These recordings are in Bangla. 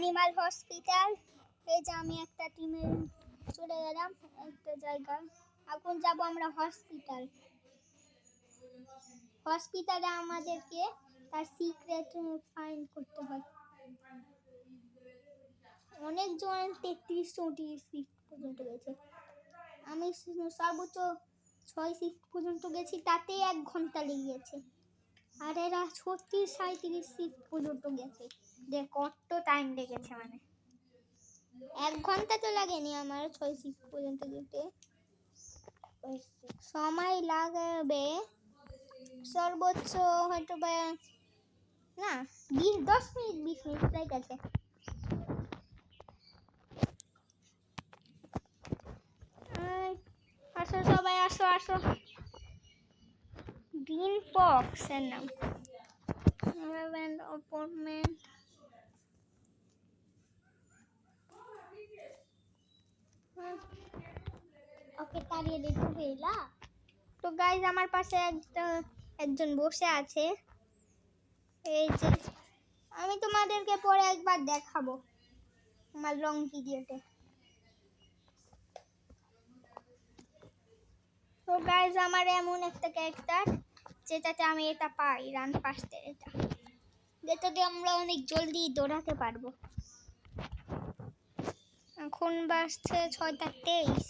Animal hospital. এই যে আমি একটা টিমে চলে গেলাম একটা জায়গায়। এখন যাব আমরা হসপিটালে আমাদেরকে তার সিক্রেট ফাইন্ড করতে হয়। অনেকজন 33টি শিফট পর্যন্ত গেছে। আমি সর্বোচ্চ 6 শিফট পর্যন্ত গেছি, তাতে 1 ঘন্টা লেগে গেছে। আর এরা 36-37 শিফট পর্যন্ত গেছে। দেখ কত টাইম লেগেছে, মানে 1 ঘন্টা তো লাগেনি আমার 6 শিফট পর্যন্ত যেতে। সময় লাগবে সর্বোচ্চ হয়তো বা না 10 মিনিট 20 মিনিট প্রায় গেছে। আসো সবাই আসো আসো। গ্রিন ফক্স এর নাম। অ্যাপয়েন্টমেন্ট। ওকে তাড়িয়ে দিতে পেলা। তো গাইজ আমার পাশে একজন বসে আছে। এই যে আমি তোমাদেরকে পরে একবার দেখাবো আমার লং ভিডিওতে। তো গাইজ আমার এমন একটা ক্যারেক্টার যেটাতে আমি এটা পাই, রান ফাস্টের এটা, যেটাতে আমরা অনেক জলদি দৌড়াতে পারবো। এখন বাজছে 6:23।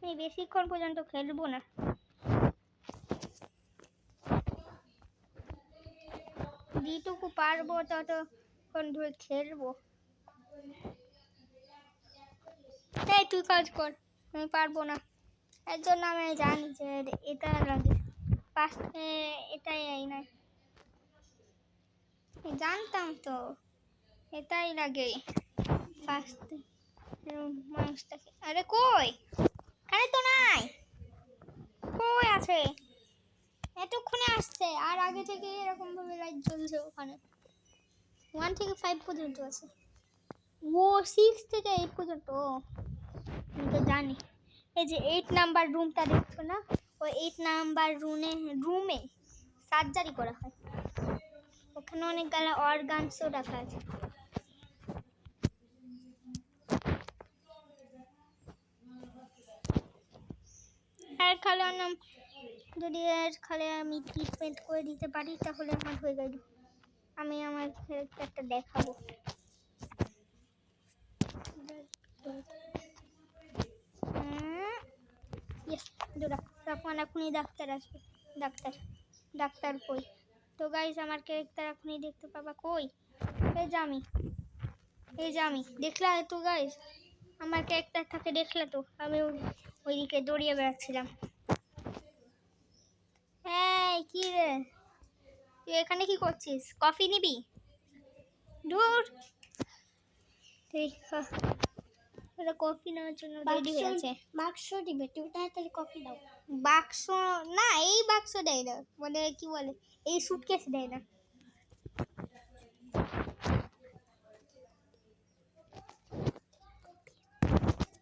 আমি বেশিক্ষণ পর্যন্ত খেলবো না। যেটুকু পারবো ততক্ষণ ধরে খেলবো। এই তুই কাজ কর, আমি পারবো না। এর জন্য আমি জানি যে এটা লাগে ফার্স্টে, এটাই এই না, জানতাম তো এটাই লাগে ফার্স্টে মানুষটাকে। আরে কই, আরে তো নাই, কই আছে? এতক্ষণে আসছে, আর আগে থেকে এরকম ভাবে লাইট জ্বলছে। ওখানে 1 থেকে 5 পর্যন্ত আছে, ও 6 থেকে 8 পর্যন্ত। আমি তো জানি। এই যে 8 নাম্বার রুমটা দেখছো না, ওই 8 নাম্বার রুমে সার্জারি করা হয়। ওখানে অনেক গালা অর্গানসও রাখা আছে। আর খালে যদি খালে আমি ট্রিটমেন্ট করে দিতে পারি তাহলে আমার হয়ে গেল। আমি আমার একটা দেখাবো। তখন এখনই ডাক্তার আসবে। ডাক্তার কই? তো গাইস আমার ক্যারেক্টার এখনই দেখতে পাবা। কই? এই যে আমি দেখলা তো গাইস, আমার ক্যারেক্টারটাকে দেখলে তো? আমি ওইদিকে দৌড়িয়ে বেড়াচ্ছিলাম। এই কি রে, তুই এখানে কি করছিস? কফি নিবি? দূর, এটা কফি নেওয়ার জন্য রেডি হয়েছে। বাক্স দিবে, তুমি তাড়াতাড়ি কফি দাও। বাক্স না, এই বাক্স দেয় না, মানে কি বলে, এই সুটকেস দেয় না।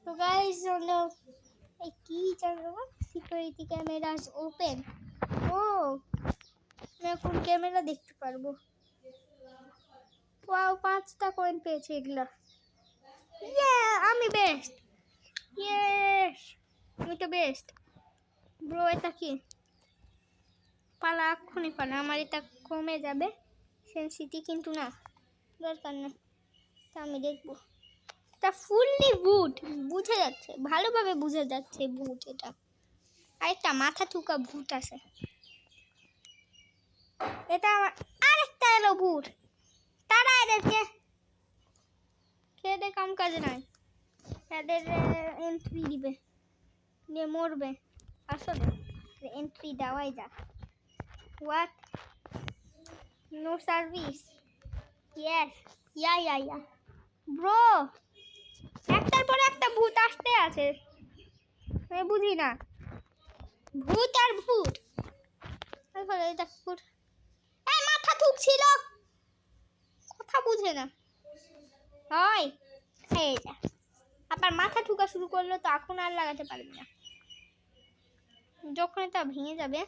তো গাইস হলো এই কি জানো, সিকিউরিটি ক্যামেরাস ওপেন। ও আমি এখন ক্যামেরা দেখতে পারবো। ওয়াও 5টা কয়েন পেয়েছি এগুলা। আমি বেস্ট। ইয়েস, আমি তো বেস্ট ব্রো। এটা কি? পালা, এক্ষুনি পালা, আমার এটা কমে যাবে সেন্সিটি, কিন্তু না দরকার না, তা আমি দেখবো। এটা ফুললি ভূত, বুঝে যাচ্ছে, ভালোভাবে বুঝে যাচ্ছে ভূত এটা। আরেকটা মাথা ঠুকা ভূত আছে, এটা আরেকটা এলো ভূত। তারা এদেরকে খেয়ে কাম কাজে নাই, এদের এন্ট্রি দিবে, নিয়ে মরবে। আসলে এন্ট্রি দেওয়াই যাক। What? No service? Yes, ya bro, একটার পর একটা ভূত আসতে আছে, আমি বুঝি না। ভূত আর ভূত, এটা ভূত। এই মাথা ঠুকছিল, কথা বুঝে না। হয় এই যা, আবার মাথা ঠুকা শুরু করলো, তো এখন আর লাগাতে পারবি না। যখন এটা ভেঙে যাবে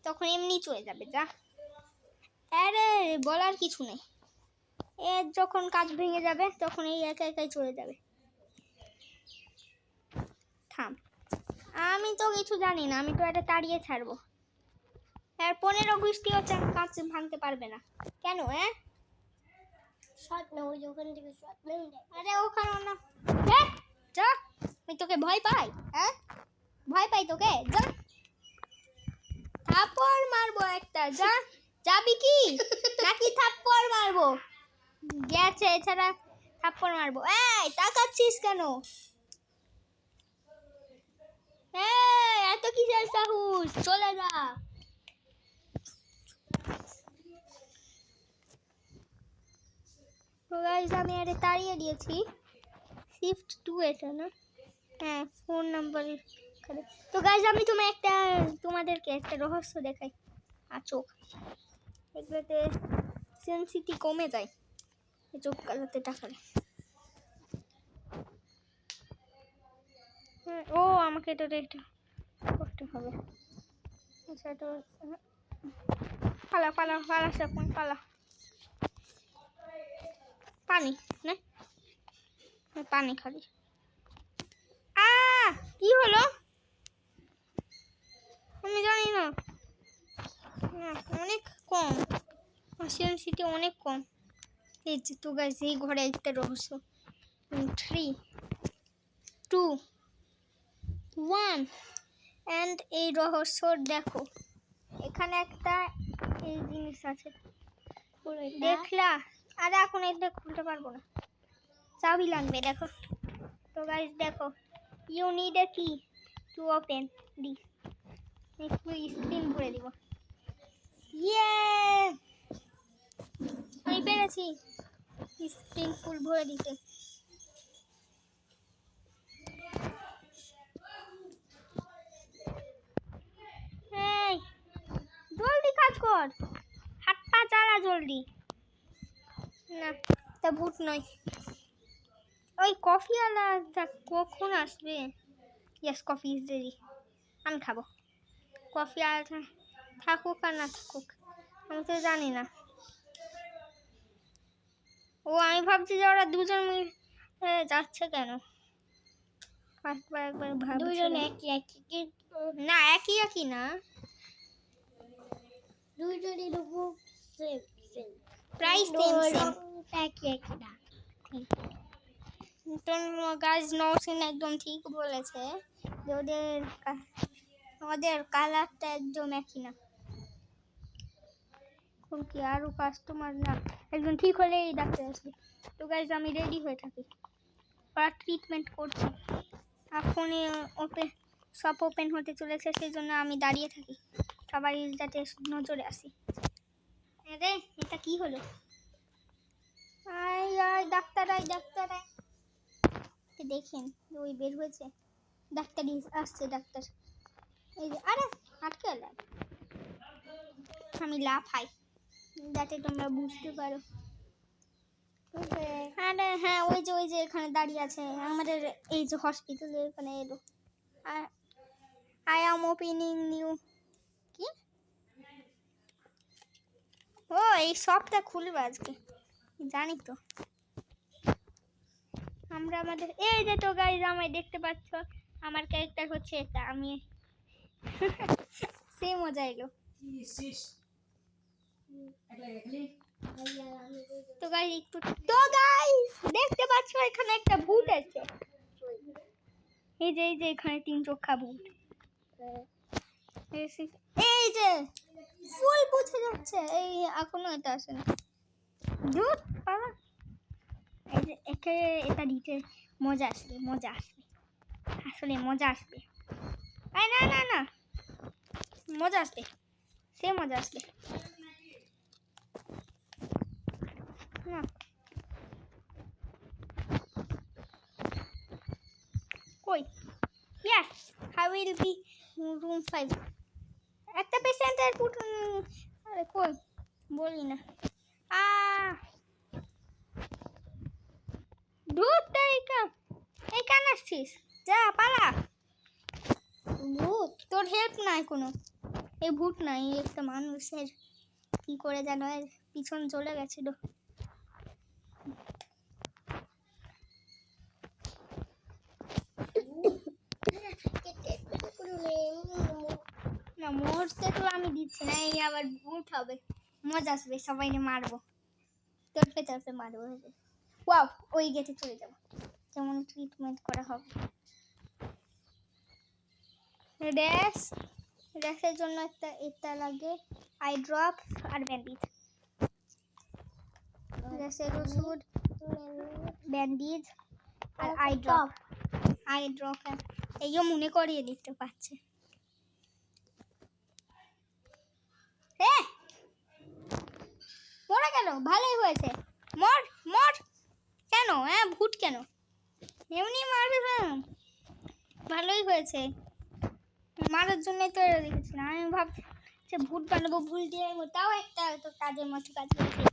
তখন এমনি চলে যাবে। যা, আরে বলার কিছু নেই, এর যখন কাজ ভেঙে যাবে তখন এই একা একাই চলে যাবে। থাম, আমি তো কিছু জানি না, আমি তো এটা তাড়িয়ে ছাড়বো। আর 15-20টিও কাজ ভাঙতে পারবে না কেন? শট না, ওই যে ওখান থেকে শট নেই। আরে ওখানে না, যা, আমি তোকে ভয় পাই? ভয় পাই তোকে? যা, থাপ্পড় মারবো একটা। যা, যাবি কি নাকি থাপ্পড় মারবো? গেছে, এছাড়া থাপ্পড় মারবো। এই তাকাচ্ছিস কেন? এত কিসের সাহস? চলে যা। তো গাইস আমি এটা তাড়িয়ে দিয়েছি। শিফট 2 এটা না? হ্যাঁ, ফোন নাম্বার। তো গাইস আমি তোমাদেরকে একটা রহস্য দেখাই। চোখ এগুলোতে সেন্সিটি কমে যায় এই চোখ কালাতে টাকালে। ও আমাকে এটা করতে হবে। আচ্ছা, তো পালা পালা পালা সব পালা। পানি না, পানি খালি। কি হলো আমি জানি না। অনেক কম, সেন্সিটি অনেক কম। এই যে তো গাইস এই ঘরে একটা রহস্য। 3, 2, 1 এন্ড এই রহস্য দেখো, এখানে একটা এই জিনিস আছে দেখলা? আরে এখন এটা খুলতে পারবো না, চাবি লাগবে। দেখো তো গাইস দেখো, ইউ নিড এ কি টু ওপেন দিস। একটু স্ক্রিন ভরে দিব। আমি পেরেছি স্ক্রিন ফুল ভরে দিতে। এই জলদি কাজ কর, হাত পা চালা জলদি। না তা ভূত নয়। ওই কফিওয়ালা কখন আসবে? Yes, coffee is ready. আমি খাবো কফি। আর থাকুক আর না থাকুক আমি তো জানি না। আমি ভাবছি যে ওরা দুজন মিলে যাচ্ছে কেন। একবার দুজন একই না, একই না, দুজনই লোক প্রাইস একই না। তো গাইস নওশিন একদম ঠিক বলেছে যে ওদের কালারটা একদম একই না। এখন কি আরো কাস্টমার না একদম ঠিক হলেই ডাক্তার আসবে। তো গাইস আমি রেডি হয়ে থাকি, ওরা ট্রিটমেন্ট করছি। এখনই সব ওপেন হতে চলেছে, সেই জন্য আমি দাঁড়িয়ে থাকি সবাই যাতে নজরে আসি। আরে এটা কি হলো? ডাক্তার দেখেন ওই বের হয়েছে, ডাক্তার আসছে। ডাক্তার এই যে, আরে আটকে গেলাম। আমি লাফাই যাতে তোমরা বুঝতে পারো। আরে হ্যাঁ, ওই যে এখানে দাঁড়িয়ে আছে আমাদের এই যে হসপিটালে এখানে এলো। I am opening new. কি? ও এই শপটা খুলবে আজকে, জানি তো। আমরা আমাদের এই যে তো গাইস আমায় দেখতে পাচ্ছ, আমার ক্যারেক্টার হচ্ছে এটা। আমি সে মজা এলো। তো গাইস দেখতে পাচ্ছ এখানে একটা ভূত আছে। এই যে এখানে 3 চোখা ভূত। এই যে ফুল বুঝে যাচ্ছে, এই এখনো এটা আসে না। ধুর বাবা, এই যে এটা দিতে মজা আসবে আসলে মজা আসবে। না মজা আসবে, সে মজা আসবে না। কই? Yes, I will be room 5. একটা পেশেন্টের আরে কই বলি না। ধুর তারিকা, এই কেন আসছিস? যা পালা। ভূত তোর হেল্প নাই কোনো। এই ভূত নাই, একটা মানুষের কি করে যেন এর পিছন চলে গেছিল। মুহূর্তে তো আমি দিচ্ছি না, এই আবার ভূত হবে, মজা আসবে, সবাইকে মারবো, তরফে তরফে মারবো। ওয়াও, ওই গেটে চলে যাবো, যেমন ট্রিটমেন্ট করা হবে। র্যাশের জন্য এটা লাগে, আই ড্রপ আর ব্যান্ডেজ। র্যাশের ওষুধ, ব্যান্ডেজ আর আই ড্রপ। এইও মনে করিয়ে দিতে পারছে। হ্যাঁ, মরে গেল, ভালোই হয়েছে। মর মর। কেন? হ্যাঁ, ভূত কেন? এমনি মারবে না, ভালোই হয়েছে। মারার জন্যই তো দেখেছিলাম, আমি ভাবছি যে ভূত বানাবো ভুল দিয়ে, তাও একটা তো কাজের মতো কাজ করেছে।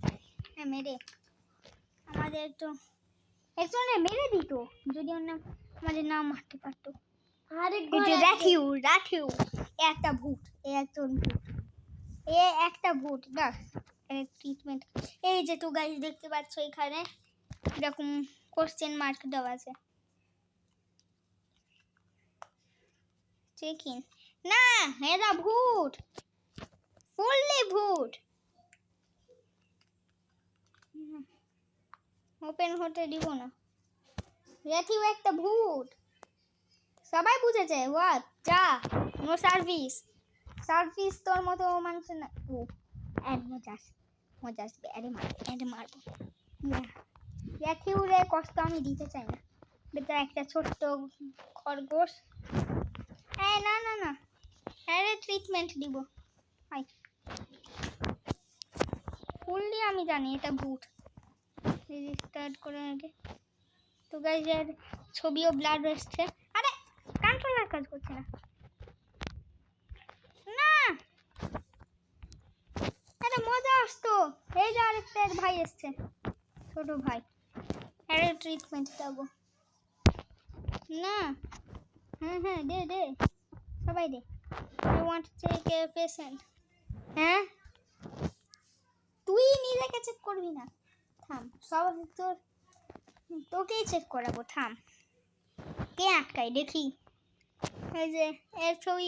হ্যাঁ, মেরে আমাদের তো একজনে মেরে দিত, যদি অন্য আমাদের নাম মারতে পারতো। রাখিউ একটা ভূত, একটা ভূত না ট্রিটমেন্ট। এই যে তো গাইস দেখতে পাচ্ছ এখানে এরকম কোশ্চেন মার্ক দেওয়া আছে। চেক ইন না, এরা ভূত, ফুললি ভূত। ওপেন হতে দিব না, রাখিউ একটা ভূত, সবাই বুঝেছে। হোয়াট যা, নো সার্ভিস তোর মতো মানুষ না। ও মজা আসবে, আরে মারবো। রাখিউ রে কষ্ট আমি দিতে চাই না, বেটা একটা ছোট্ট খরগোশ। না, আরে ট্রিটমেন্ট দিব। ফুললি আমি জানি এটা ভূত। রেজিস্টার্ড করে আগে তো গাইস, এর ছবিও ব্লাড আসছে। আরে কন্ট্রোলার কাজ করছে না। আরে মজা আসতো। এই যে আরেকটা ভাই এসছে, ছোট ভাই। আরে ট্রিটমেন্ট দেবো না। হ্যাঁ দে সবাই দে। I want to take a patient. হ্যাঁ, তুই নিজেকে চেক করবি না, থাম। সব তোকেই চেক করাবো, থাম। কে আটকাই দেখি। এই যে এর ছবি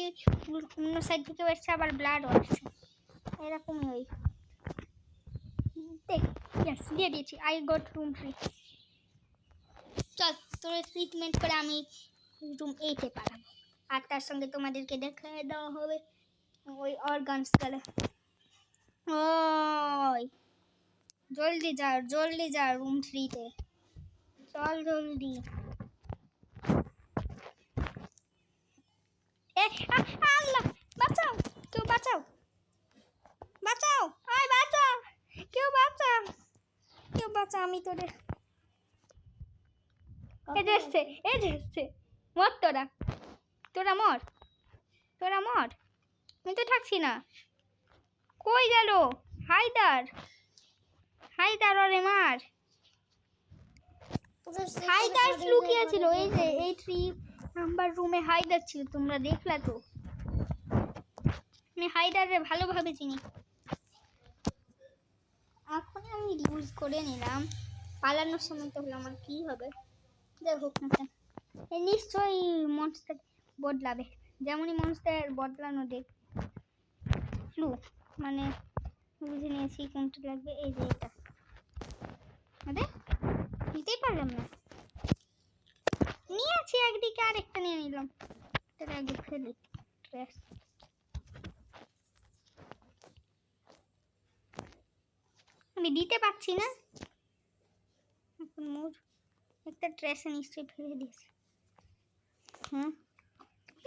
অন্য সাইড থেকে এসছে, আবার ব্লাডও আসছে, এরকমই ওই দেখ। দিয়ে দিয়েছি, আই গট রুম 3। চল তোর ট্রিটমেন্ট করে আমি রুম 8-এ পাঠাবো, আর তার সঙ্গে তোমাদেরকে দেখে দেওয়া হবে ওই অর্গানস গুলো। ওই জলদি যা রুম 3-তে, চল জলদি। আল্লাহ, বাঁচাও, কেউ বাঁচাও, আয় বাঁচাও, কেউ বাঁচা, আমি তোদের এই যে এসছে। মর তোরা মর, আমি তো থাকছি না। কই গেল হায়দার ওরে মার। হায়দার লুকিয়ে ছিল, এই যে এই 3 নাম্বার রুমে হায়দার ছিল, তোমরা দেখলা তো। আমি হায়দারে ভালোভাবে চিনি। এখন আমি ইউজ করে নিলাম, পালানোর সময় তো হলো আমার কি হবে, যাই হোক না কেন। নিশ্চয়ই মনস্টার বদলাবে, যেমনই মনস্টার বদলানো দেখ। ফ্লু মানে বুঝে নিয়েছি কোনটা লাগবে। এই যে এটা, আরে নিতেই পারলাম না, নিয়েছি একদিকে, আরেকটা নিয়ে নিলাম। এটা আগে ফেলি, ট্রেস। আমি দিতে পারছি না, এখন মোর একটা ট্রেসে নিশ্চয়ই ফেলে দিয়েছে।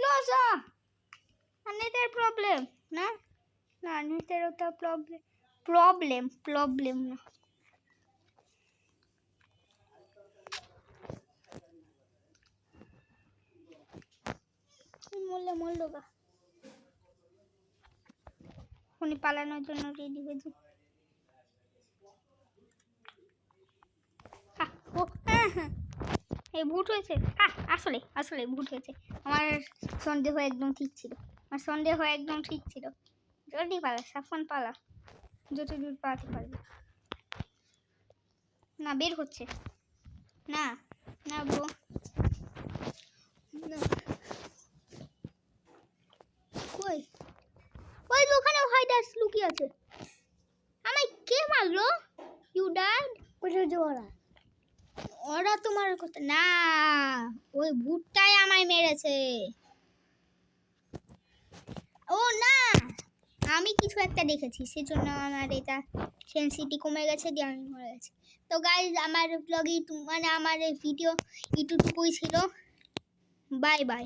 লজা নেটের প্রবলেম না, নেটেরও তো প্রবলেম না। মরলো গা, উনি পালানোর জন্য রেডি হয়েছে। এই ভূত হয়েছে, আসলে ভূত হয়েছে। আমার সন্দেহ একদম ঠিক ছিল, জলদি পালা, সাফন পালা, যত দূর পালাতে পারবে। না বের হচ্ছে না ব্রো, কই ওই যে ওখানে হাইডার্স লুকিয়ে আছে। আমায় কে মারলো? You died. কোথায় যে ওরা? ওরা তোমার কথা না, ওই ভূতটাই আমায় মেরেছে। ও না, আমি কিছু একটা দেখেছি, সেজন্য আমার এটা সেন্সিটিভ কমে গেছে, দিয়ে আমি মরে গেছি। তো গাইজ, আমার ব্লগে মানে আমার এই ভিডিও এটুকুই ছিল। Bye bye.